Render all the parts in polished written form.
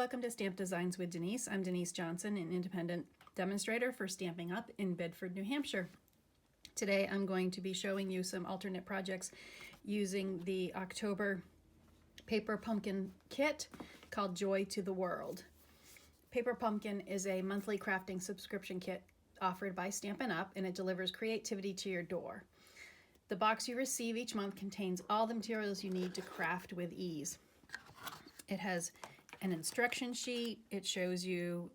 welcome to Stamp Designs with Denise. I'm Denise Johnson, an independent demonstrator for Stamping Up in Bedford, New Hampshire. Today I'm going to be showing you some alternate projects using the October Paper Pumpkin kit called Joy to the World. Paper Pumpkin is a monthly crafting subscription kit offered by Stampin' Up, and it delivers creativity to your door. The box you receive each month contains all the materials you need to craft with ease. It has an instruction sheet. It shows you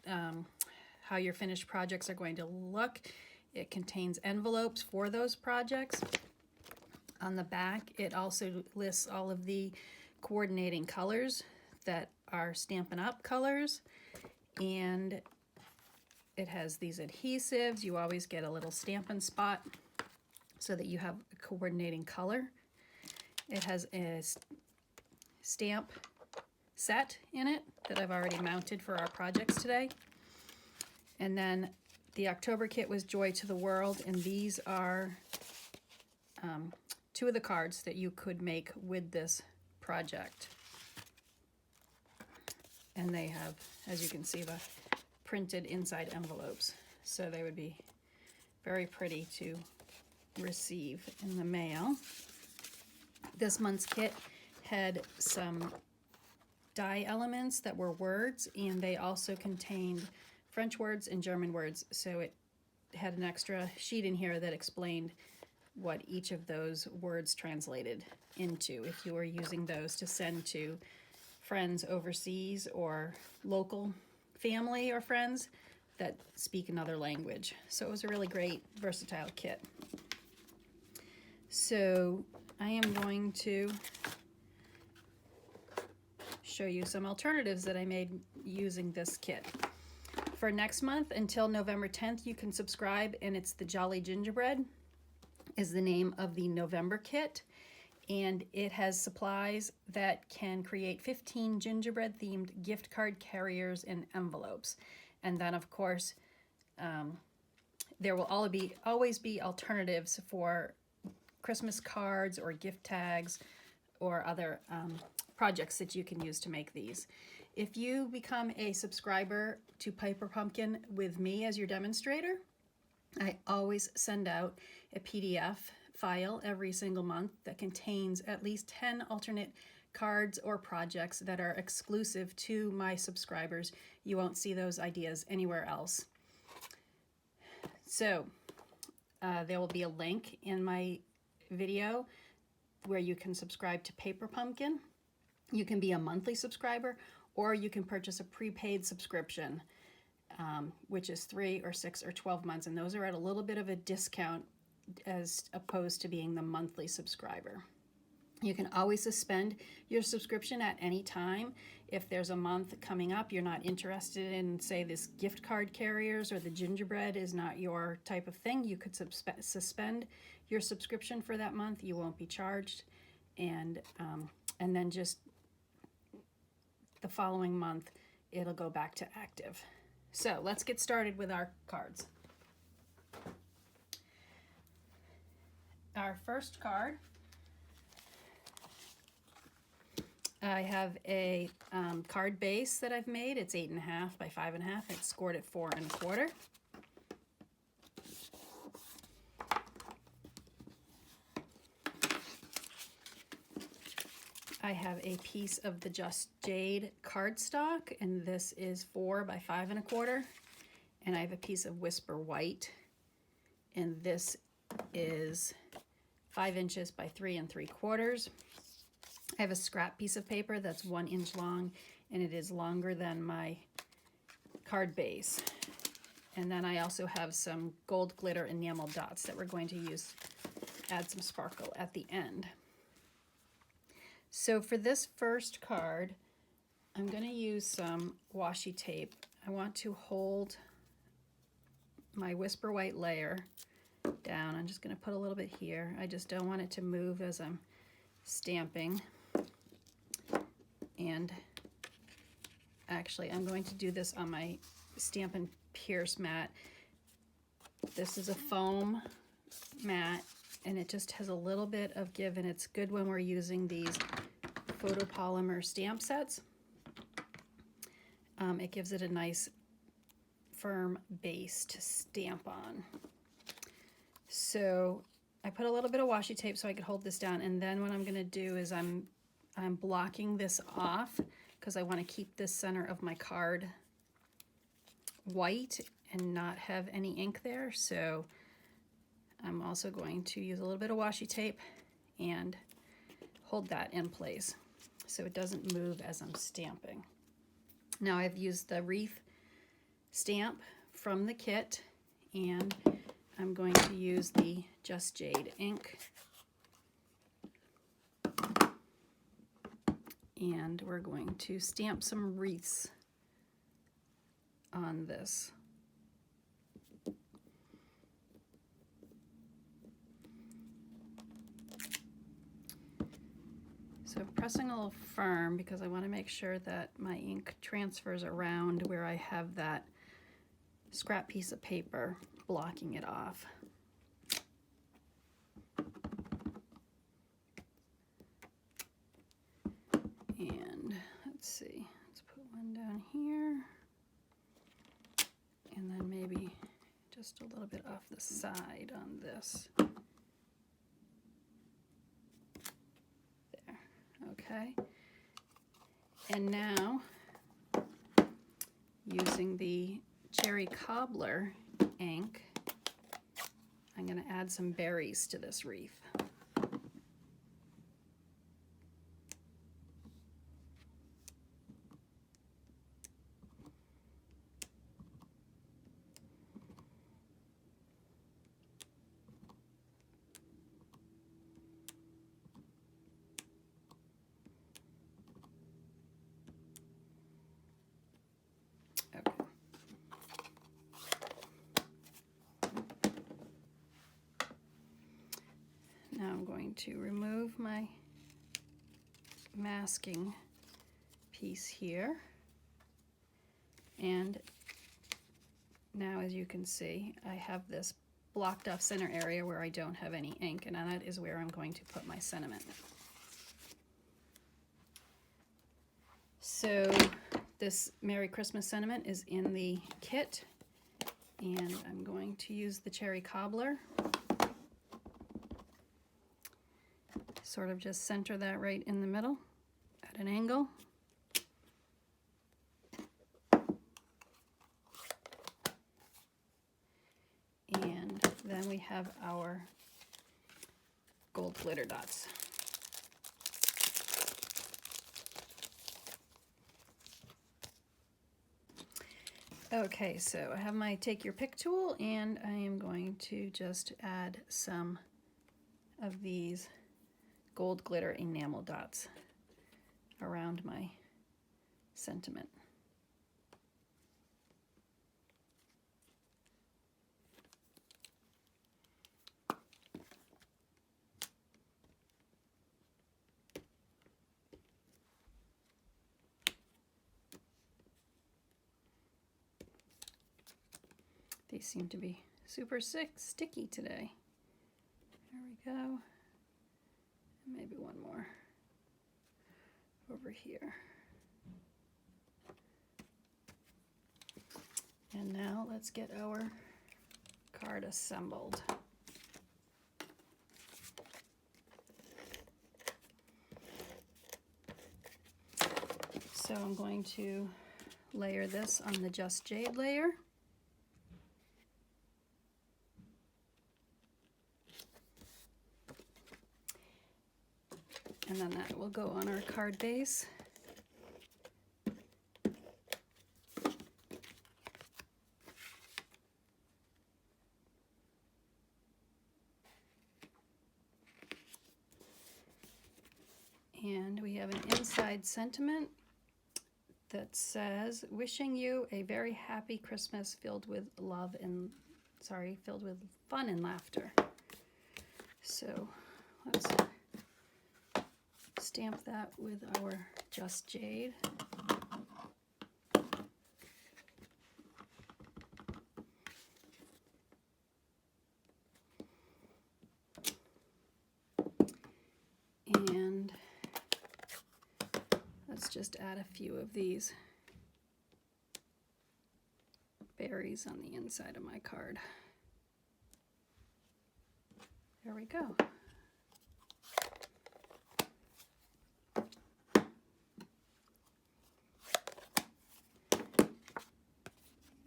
how your finished projects are going to look. It contains envelopes for those projects. On the back, it also lists all of the coordinating colors that are Stampin' Up colors, and it has these adhesives. You always get a little Stampin' spot so that you have a coordinating color. It has a stamp set in it that I've already mounted for our projects today. And then the October kit was Joy to the World, and these are two of the cards that you could make with this project. And they have, as you can see, the printed inside envelopes. So they would be very pretty to receive in the mail. This month's kit had some die elements that were words, and they also contained French words and German words, so it had an extra sheet in here that explained what each of those words translated into if you were using those to send to friends overseas or local family or friends that speak another language. So it was a really great versatile kit. So I am going to show you some alternatives that I made using this kit. For next month, until November 10th, you can subscribe, and it's the Jolly Gingerbread is the name of the November kit, and it has supplies that can create 15 gingerbread themed gift card carriers and envelopes. And then of course there will always be alternatives for Christmas cards or gift tags or other projects that you can use to make these. If you become a subscriber to Paper Pumpkin with me as your demonstrator, I always send out a PDF file every single month that contains at least 10 alternate cards or projects that are exclusive to my subscribers. You won't see those ideas anywhere else. So there will be a link in my video where you can subscribe to Paper Pumpkin. You can be a monthly subscriber, or you can purchase a prepaid subscription, which is 3 or 6 or 12 months, and those are at a little bit of a discount as opposed to being the monthly subscriber. You can always suspend your subscription at any time. If there's a month coming up you're not interested in, say, this gift card carriers or the gingerbread is not your type of thing, you could suspend your subscription for that month. You won't be charged, and then just the following month it'll go back to active. So let's get started with our cards. Our first card, I have a card base that I've made. It's 8.5 by 5.5. It's scored at 4 1/4. I have a piece of the Just Jade cardstock, and this is 4 by 5 1/4. And I have a piece of Whisper White, and this is 5 inches by 3 3/4. I have a scrap piece of paper that's 1 inch long, and it is longer than my card base. And then I also have some gold glitter enamel dots that we're going to use, add some sparkle at the end. So for this first card, I'm going to use some washi tape. I want to hold my Whisper White layer down. I'm just going to put a little bit here. I just don't want it to move as I'm stamping. And actually, I'm going to do this on my Stampin' Pierce mat. This is a foam mat, and it just has a little bit of give, and it's good when we're using these photopolymer stamp sets. It gives it a nice firm base to stamp on. So I put a little bit of washi tape so I could hold this down, and then what I'm going to do is I'm blocking this off because I want to keep this center of my card white and not have any ink there. So I'm also going to use a little bit of washi tape and hold that in place so it doesn't move as I'm stamping. Now I've used the wreath stamp from the kit, and I'm going to use the Just Jade ink, and we're going to stamp some wreaths on this. So I'm pressing a little firm because I want to make sure that my ink transfers around where I have that scrap piece of paper blocking it off. And let's see, let's put one down here, and then maybe just a little bit off the side on this. There, okay. And now, using the Cherry Cobbler ink, I'm going to add some berries to this wreath. Now I'm going to remove my masking piece here, and now as you can see I have this blocked off center area where I don't have any ink, and that is where I'm going to put my sentiment. So this Merry Christmas sentiment is in the kit, and I'm going to use the Cherry Cobbler. Sort of just center that right in the middle at an angle. And then we have our gold glitter dots. Okay, so I have my Take Your Pick tool, and I am going to just add some of these gold glitter enamel dots around my sentiment. These seem to be super sticky today. There we go. Maybe one more over here. And now let's get our card assembled. So I'm going to layer this on the Just Jade layer. And then that will go on our card base. And we have an inside sentiment that says, wishing you a very happy Christmas filled with love and, filled with fun and laughter. So let's stamp that with our Just Jade. And let's just add a few of these cherries on the inside of my card. There we go.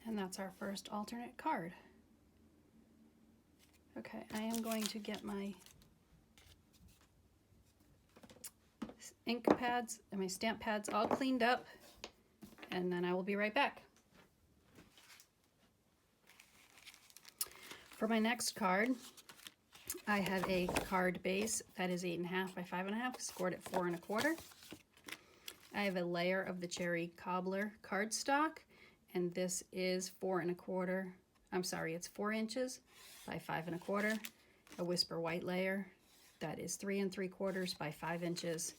And that's our first alternate card. Okay, I am going to get my ink pads and my stamp pads all cleaned up, and then I will be right back. For my next card, I have a card base that is 8.5 by 5.5, scored at 4 1/4. I have a layer of the cherry cobbler cardstock, and this is 4 1/4. I'm sorry, it's 4 inches by 5 1/4. A whisper white layer that is 3 3/4 by 5 inches,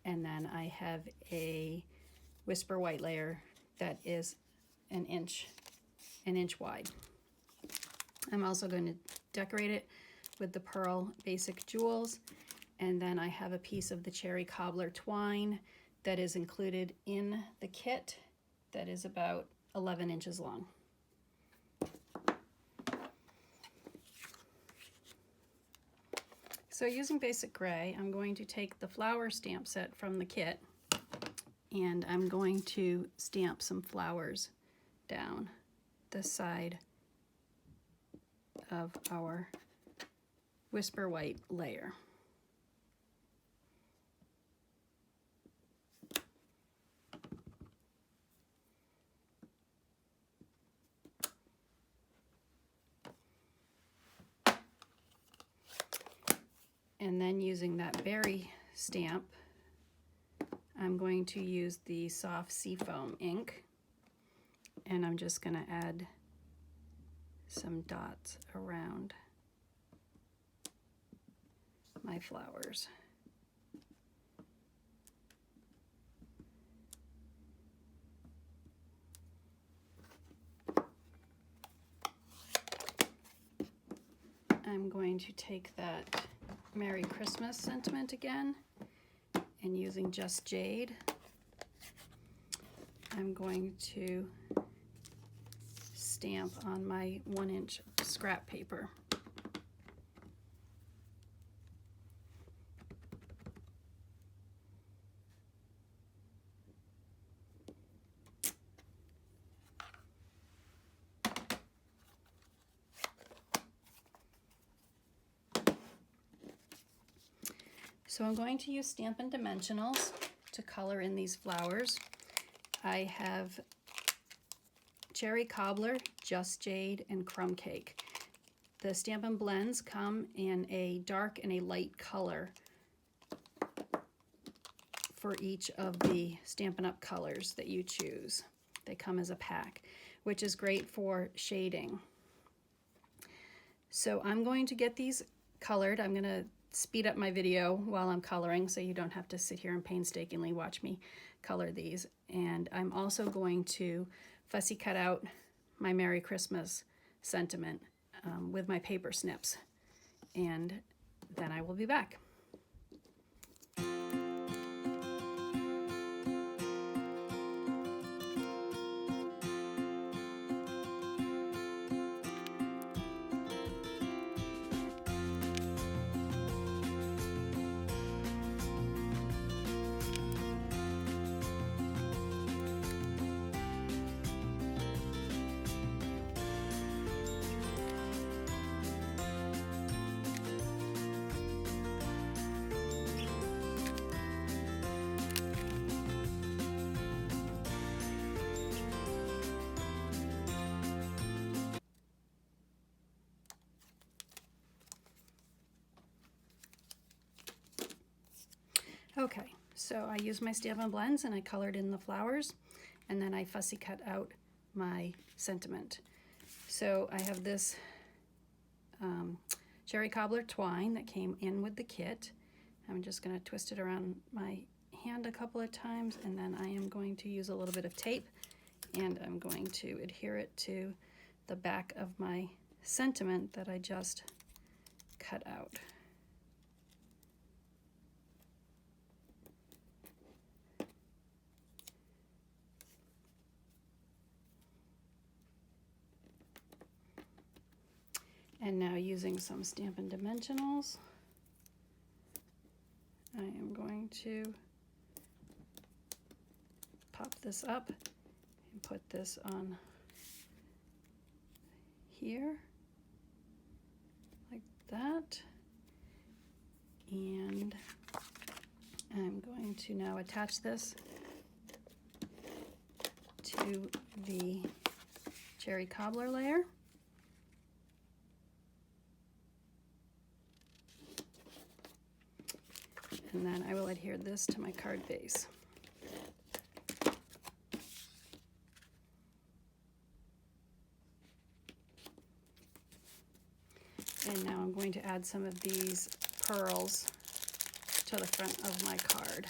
and then I have a whisper white layer that is an inch wide. I'm also going to decorate it with the pearl basic jewels, and then I have a piece of the cherry cobbler twine that is included in the kit that is about 11 inches long. So using basic gray, I'm going to take the flower stamp set from the kit, and I'm going to stamp some flowers down the side of our whisper white layer. And then using that berry stamp, I'm going to use the soft seafoam ink, and I'm just going to add some dots around my flowers. I'm going to take that Merry Christmas sentiment again, and using Just Jade, I'm going to stamp on my 1-inch scrap paper. So I'm going to use Stampin' Dimensionals to color in these flowers. I have Cherry Cobbler, Just Jade, and Crumb Cake. The Stampin' blends come in a dark and a light color for each of the Stampin' Up! Colors that you choose. They come as a pack, which is great for shading. So I'm going to get these colored. I'm going to speed up my video while I'm coloring so you don't have to sit here and painstakingly watch me color these. And I'm also going to fussy cut out my Merry Christmas sentiment with my paper snips, and then I will be back. Okay, so I used my Stampin' blends and I colored in the flowers, and then I fussy cut out my sentiment. So I have this Cherry Cobbler twine that came in with the kit. I'm just going to twist it around my hand a couple of times, and then I am going to use a little bit of tape, and I'm going to adhere it to the back of my sentiment that I just cut out. And now using some Stampin' Dimensionals, I am going to pop this up and put this on here, like that. And I'm going to now attach this to the cherry cobbler layer. And then I will adhere this to my card base. And now I'm going to add some of these pearls to the front of my card.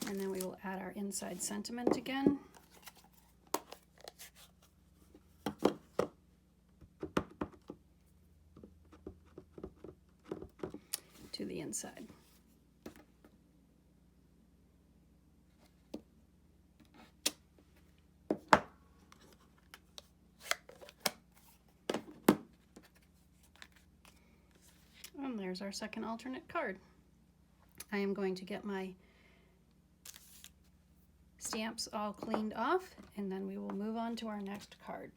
And then we will add our inside sentiment again. To the inside. And there's our second alternate card. I am going to get my stamps all cleaned off, and then we will move on to our next card.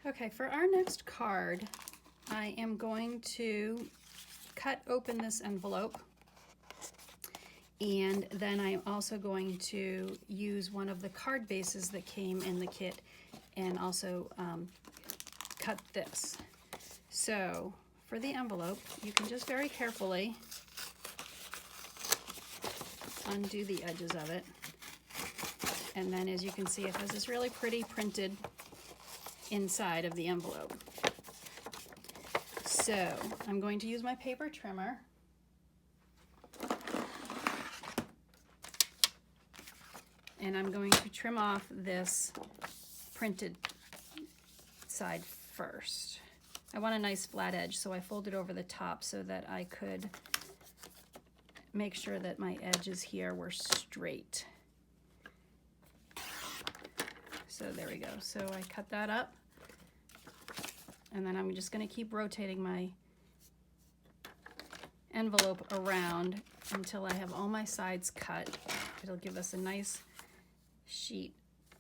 Okay, for our next card, I am going to cut open this envelope, and then I'm also going to use one of the card bases that came in the kit and also cut this. So for the envelope, you can just very carefully undo the edges of it, and then as you can see, it has this really pretty printed inside of the envelope. So I'm going to use my paper trimmer and I'm going to trim off this printed side first. I want a nice flat edge, so I folded over the top so that I could make sure that my edges here were straight. So there we go. So I cut that up, and then I'm just going to keep rotating my envelope around until I have all my sides cut. It'll give us a nice sheet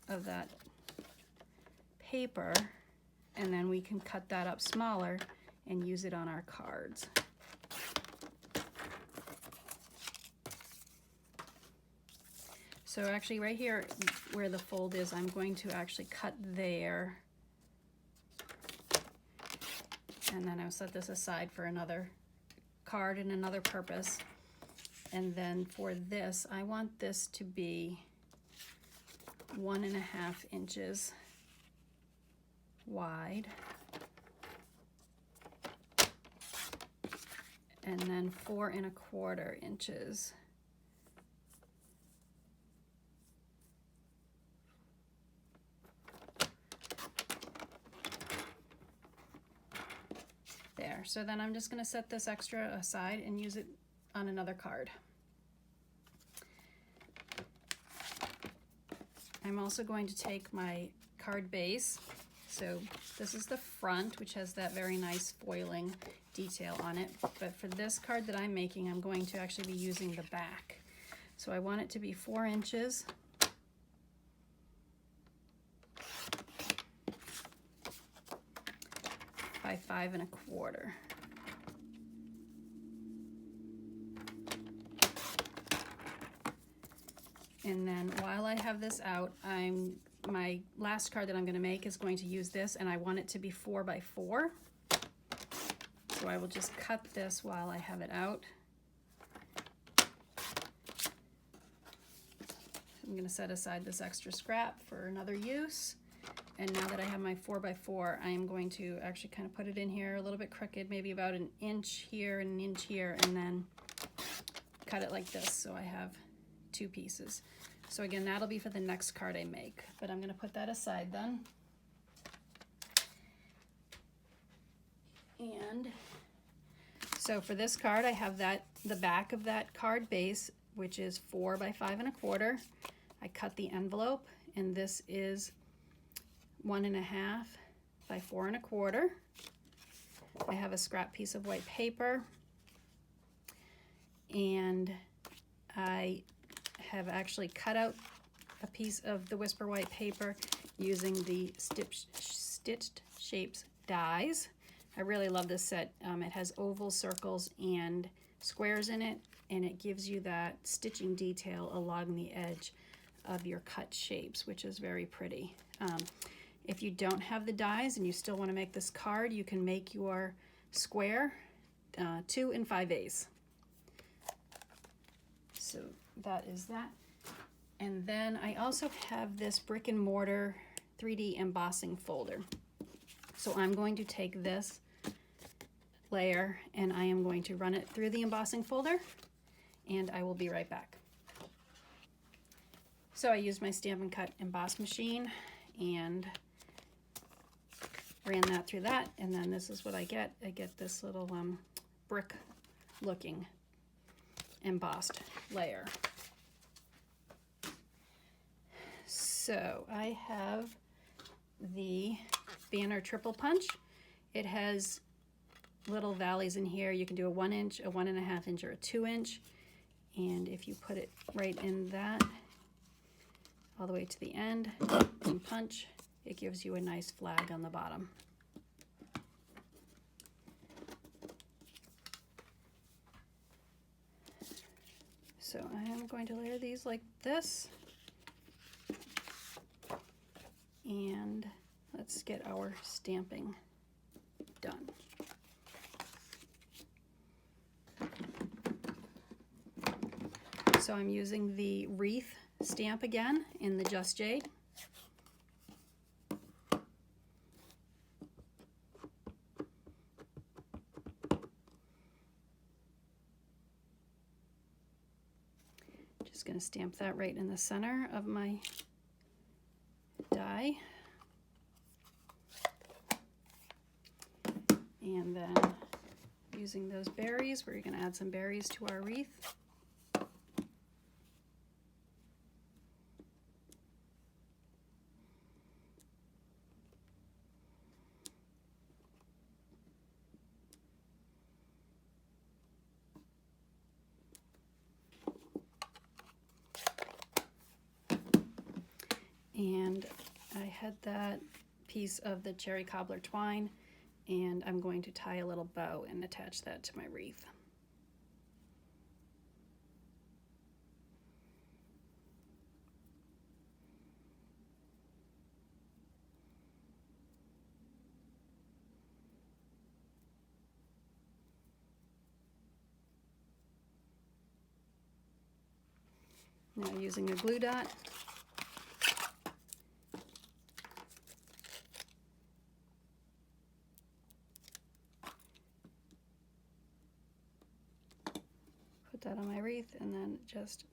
of that paper, and then we can cut that up smaller and use it on our cards. So actually right here where the fold is, I'm going to actually cut there, and then I'll set this aside for another card and another purpose. And then for this, I want this to be 1.5 inches wide, and then 4.25 inches. There. So then I'm just going to set this extra aside and use it on another card. I'm also going to take my card base. So this is the front, which has that very nice foiling detail on it. But for this card that I'm making, I'm going to actually be using the back. So I want it to be 4 inches. By 5.25. And then while I have this out, my last card that I'm going to make is going to use this, and I want it to be 4 by 4. So I will just cut this while I have it out. I'm going to set aside this extra scrap for another use. and now that I have my 4x4, I am going to actually kind of put it in here a little bit crooked, maybe about an inch here and an inch here, and then cut it like this so I have two pieces. So again, that'll be for the next card I make, but I'm going to put that aside then. And so for this card, I have the back of that card base, which is 4 by 5 1/4. I cut the envelope, and this is 1.5 by 4 1/4. I have a scrap piece of white paper, and I have actually cut out a piece of the Whisper white paper using the Stitched Shapes dies. I really love this set. It has ovals, circles, and squares in it, and it gives you that stitching detail along the edge of your cut shapes, which is very pretty. If you don't have the dies and you still want to make this card, you can make your square 2 5/8. So that is that. And then I also have this brick and mortar 3D embossing folder. So I'm going to take this layer and I am going to run it through the embossing folder, and I will be right back. So I used my Stampin' Cut emboss machine and ran that through that, and then this is what I get. I get this little brick looking embossed layer. So I have the banner triple punch. It has little valleys in here. You can do a 1 inch, a 1.5 inch, or a 2 inch. And if you put it right in that, all the way to the end, and punch, it gives you a nice flag on the bottom. So I am going to layer these like this. And let's get our stamping done. So I'm using the wreath stamp again in the Just Jade. Just going to stamp that right in the center of my die. And then using those berries, we're going to add some berries to our wreath. And I had that piece of the cherry cobbler twine, and I'm going to tie a little bow and attach that to my wreath. Now using a glue dot, put that on my wreath, and then just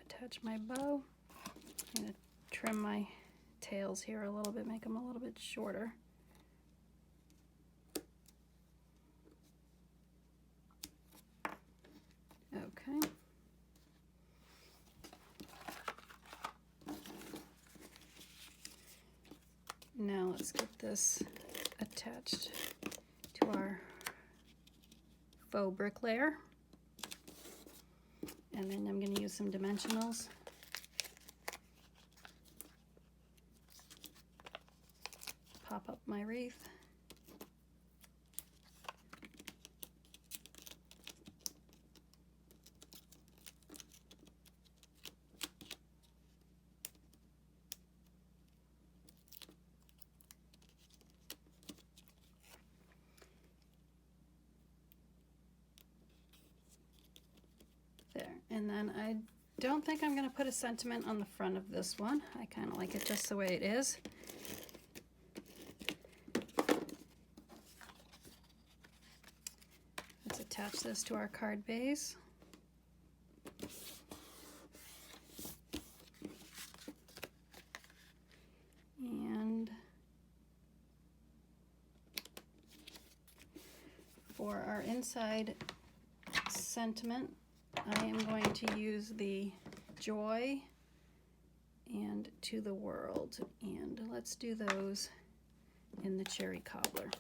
attach my bow. I'm going to trim my tails here a little bit, make them a little bit shorter. Okay. Now let's get this attached to our faux brick layer. And then I'm going to use some dimensionals. Pop up my wreath. There, and then I don't think I'm going to put a sentiment on the front of this one. I kind of like it just the way it is. Let's attach this to our card base. And for our inside sentiment, I am going to use the joy and to the world, and let's do those in the cherry cobbler.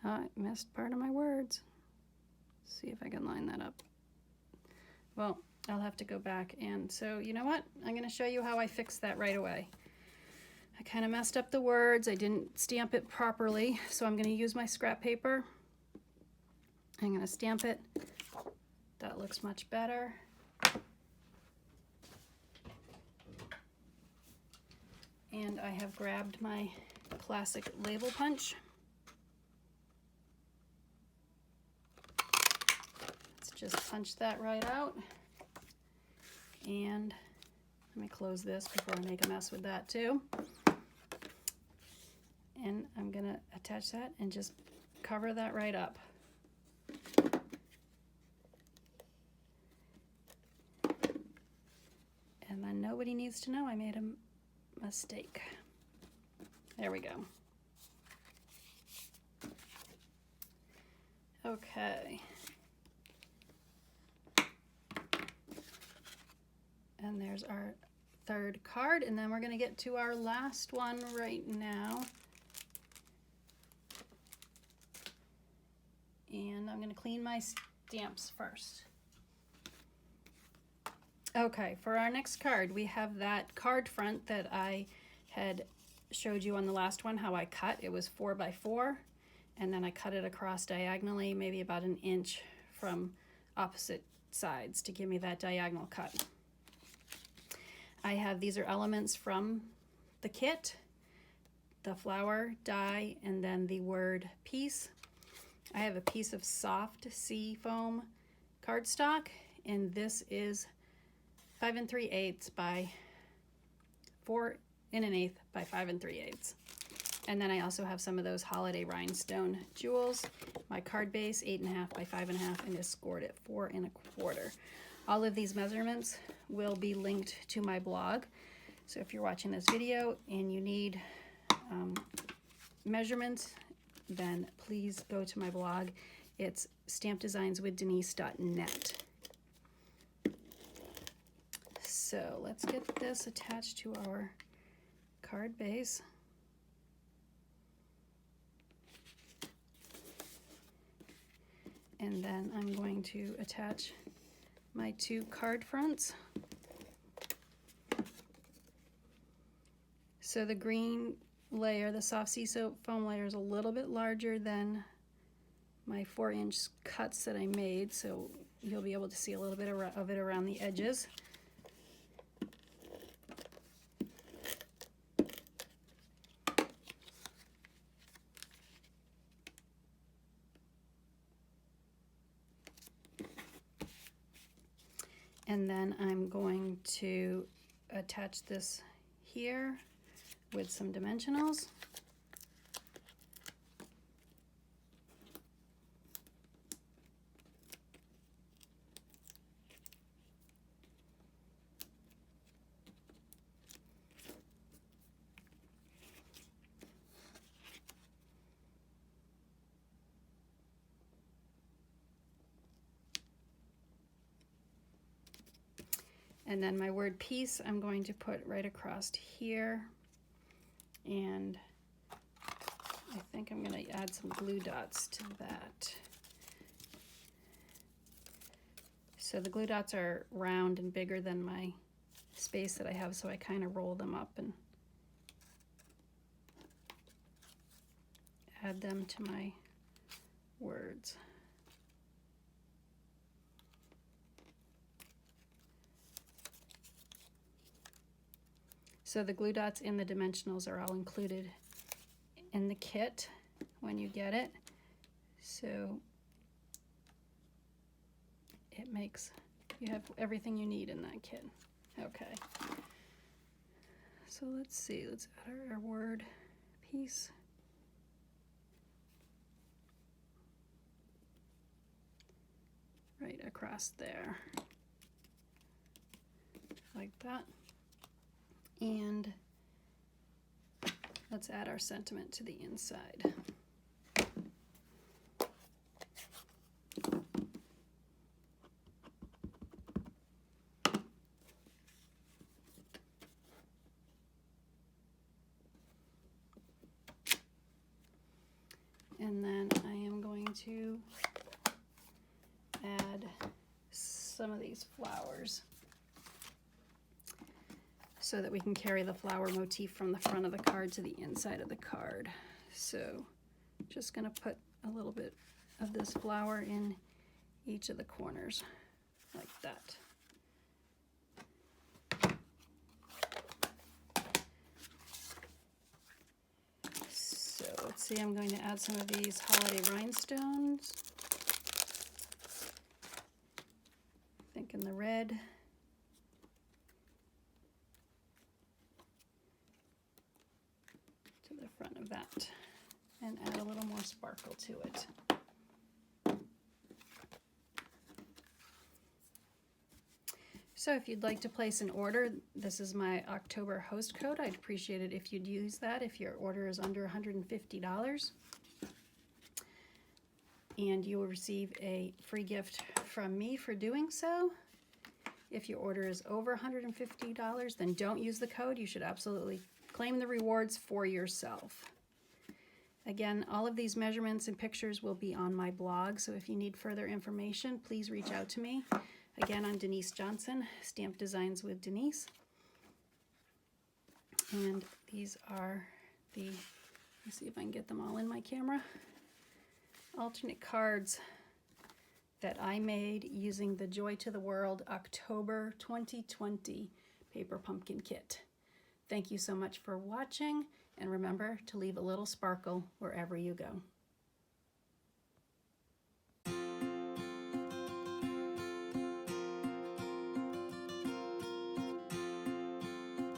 I missed part of my words. See if I can line that up. Well, I'll have to go back, and so you know what? I'm going to show you how I fixed that right away. I kind of messed up the words. I didn't stamp it properly, so I'm going to use my scrap paper. I'm going to stamp it. That looks much better. And I have grabbed my classic label punch. Just punch that right out, and let me close this before I make a mess with that too. And I'm gonna attach that and just cover that right up. And then nobody needs to know I made a mistake. There we go. Okay. And there's our third card, and then we're going to get to our last one right now. And I'm going to clean my stamps first. Okay, for our next card, we have that card front that I had showed you on the last one, how I cut. It was 4 by 4, and then I cut it across diagonally, maybe about 1 inch from opposite sides to give me that diagonal cut. I have, these are elements from the kit, the flower, die, and then the word peace. I have a piece of soft sea foam cardstock, and this is 5 3/8 by 4 1/8 by 5 3/8. And then I also have some of those holiday rhinestone jewels. My card base, 8 1/2 by 5 1/2, and is scored at 4 1/4. All of these measurements will be linked to my blog. So if you're watching this video and you need measurements, then please go to my blog. It's stampdesignswithdenise.net. So let's get this attached to our card base. And then I'm going to attach my 2 card fronts. So the green layer, the soft sea foam layer, is a little bit larger than my 4-inch cuts that I made, so you'll be able to see a little bit of it around the edges. And then I'm going to attach this here with some dimensionals. And then my word peace I'm going to put right across here, and I think I'm going to add some glue dots to that. So the glue dots are round and bigger than my space that I have, so I kind of roll them up and add them to my words. So the glue dots and the dimensionals are all included in the kit when you get it. So it makes, you have everything you need in that kit. Okay. So let's see, let's add our word piece. Right across there. Like that. And let's add our sentiment to the inside. And then I am going to add some of these flowers so that we can carry the flower motif from the front of the card to the inside of the card. So just going to put a little bit of this flower in each of the corners like that. So let's see, I'm going to add some of these holiday rhinestones. I think in the red. To the front of that. And add a little more sparkle to it. So if you'd like to place an order, this is my October host code. I'd appreciate it if you'd use that if your order is under $150. And you will receive a free gift from me for doing so. If your order is over $150, then don't use the code. You should absolutely claim the rewards for yourself. Again, all of these measurements and pictures will be on my blog, so if you need further information, please reach out to me. Again, I'm Denise Johnson, Stamp Designs with Denise. And these are the, let's see if I can get them all in my camera, alternate cards that I made using the Joy to the World October 2020 Paper Pumpkin Kit. Thank you so much for watching, and remember to leave a little sparkle wherever you go.